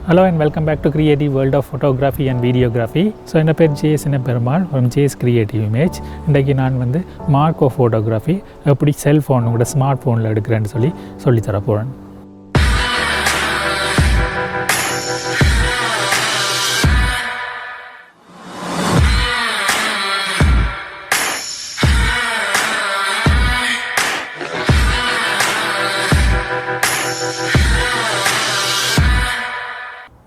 Hello and welcome back to Creative World of Photography and Videography. So in பேர் JS Perumal from JS Creative Image. இன்றைக்கு நான் Marco photography எப்படி cellphone உங்களோட smart ஃபோனில் எடுக்கிறேன்னு சொல்லி தர போகிறேன்.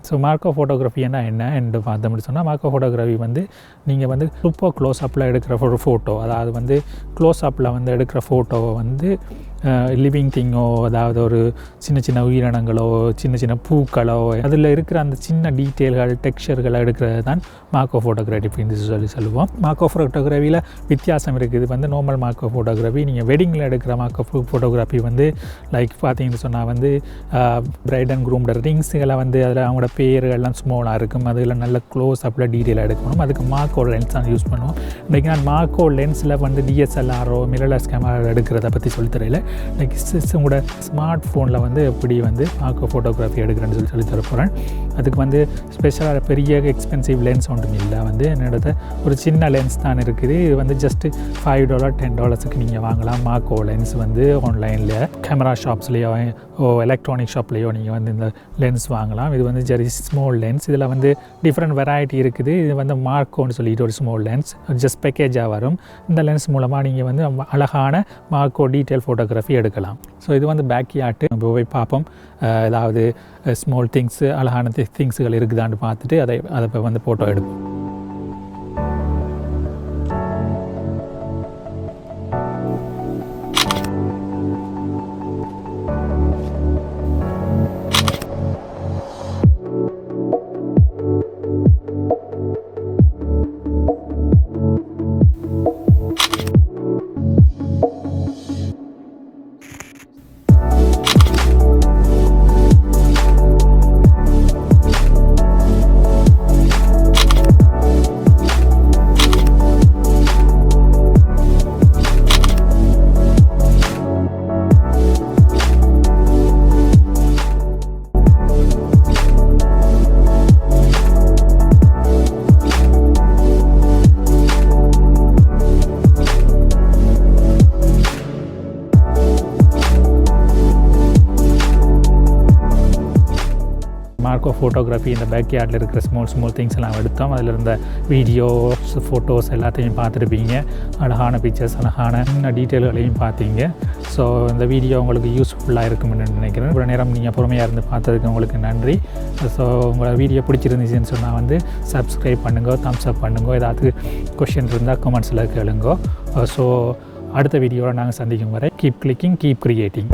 ஸோ மார்க்கோ ஃபோட்டோகிராஃபி என்ன என்று பார்த்தோம்னு சொன்னால் மார்க்கோ ஃபோட்டோகிராஃபி நீங்கள் சூப்பர் க்ளோஸ்அப்பில் எடுக்கிற ஒரு ஃபோட்டோ, அதாவது க்ளோஸ்அப்பில் எடுக்கிற ஃபோட்டோவை லிவிங் திங்கோ, அதாவது ஒரு சின்ன சின்ன உயிரினங்களோ சின்ன சின்ன பூக்களோ அதில் இருக்கிற அந்த சின்ன டீட்டெயில்கள் டெக்ஸ்சர்களை எடுக்கிறது தான் மார்க்கோ ஃபோட்டோகிராஃபின்னு சொல்லுவோம். மார்க்கோ ஃபோட்டோகிராஃபியில் வித்தியாசம் இருக்குது. நார்மல் மார்க்கோ ஃபோட்டோகிராஃபி நீங்கள் வெட்டிங்கில் எடுக்கிற மார்க்கோ ஃபோட்டோகிராஃபி லைக் பார்த்தீங்கன்னு சொன்னால் பிரைட் அண்ட் க்ரூம்ட ரிங்ஸுகளை அதில் அவங்களோட பேர்கள்லாம் ஸ்மாலாக இருக்கும், அதில் நல்ல க்ளோஸ் அப்பில் டீட்டெயிலாக எடுக்கணும். அதுக்கு மார்க்கோ லென்ஸ் தான் யூஸ் பண்ணுவோம். இன்றைக்கி நான் மார்க்கோ லென்ஸில் டிஎஸ்எல்ஆரோ மிரர்லெஸ் கேமரா எடுக்கிறத பற்றி சொல்லித்தரையில் லைக் உங்களோட ஸ்மார்ட் ஃபோனில் எப்படி மார்க்கோ ஃபோட்டோகிராஃபி எடுக்கிறேன்னு சொல்லி தர போகிறேன். அதுக்கு ஸ்பெஷலாக பெரிய எக்ஸ்பென்சிவ் லென்ஸ் ஒன்றும் இல்லை. என்னோட ஒரு சின்ன லென்ஸ் தான் இருக்குது. இது ஜஸ்ட்டு $5 $10 நீங்கள் வாங்கலாம். மார்க்கோ லென்ஸ் ஆன்லைனில் கேமரா ஷாப்ஸ்லேயோ எலக்ட்ரானிக் ஷாப்லேயோ நீங்கள் இந்த லென்ஸ் வாங்கலாம். இது ஜெரி ஸ்மால் லென்ஸ். இதில் டிஃப்ரெண்ட் வெரைட்டி இருக்குது. இது மார்க்கோன்னு சொல்லிட்டு ஒரு ஸ்மால் லென்ஸ் ஜஸ்ட் பேக்கேஜாக வரும். இந்த லென்ஸ் மூலமாக நீங்கள் அழகான மார்க்கோ டீட்டெயில் ஃபோட்டோகிராஃபி எடுக்கலாம். ஸோ இது பேக் யார்ட்டு போய் பார்ப்போம். ஏதாவது ஸ்மால் திங்ஸு அழகான திங்ஸுகள் இருக்குதான்னு பார்த்துட்டு அதை ஃபோட்டோ எடுப்போம். மார்க்கோ ஃபோட்டோகிராஃபி இந்த பேக் யார்டில் இருக்கிற ஸ்மால் திங்ஸ் எல்லாம் எடுத்தோம். அதில் இருந்த வீடியோஸ் ஃபோட்டோஸ் எல்லாத்தையும் பார்த்துருப்பீங்க. அழகான பிக்சர்ஸ் அழகான டீட்டெயில்களையும் பார்த்தீங்க. ஸோ இந்த வீடியோ உங்களுக்கு யூஸ்ஃபுல்லாக இருக்கும்னு நினைக்கிறேன். இவ்வளோ நேரம் நீங்கள் பொறுமையாக இருந்து பார்த்ததுக்கு உங்களுக்கு நன்றி. ஸோ உங்களோட வீடியோ பிடிச்சிருந்துச்சுன்னு சொன்னால் சப்ஸ்கிரைப் பண்ணுங்க, தம்ஸ் அப் பண்ணுங்க. ஏதாவது கொஷின் இருந்தால் கமெண்ட்ஸில் கேளுங்க. ஸோ அடுத்த வீடியோவில் நாங்கள் சந்திக்கும் வரை கீப் கிளிக்கிங், கீப் கிரியேட்டிங்.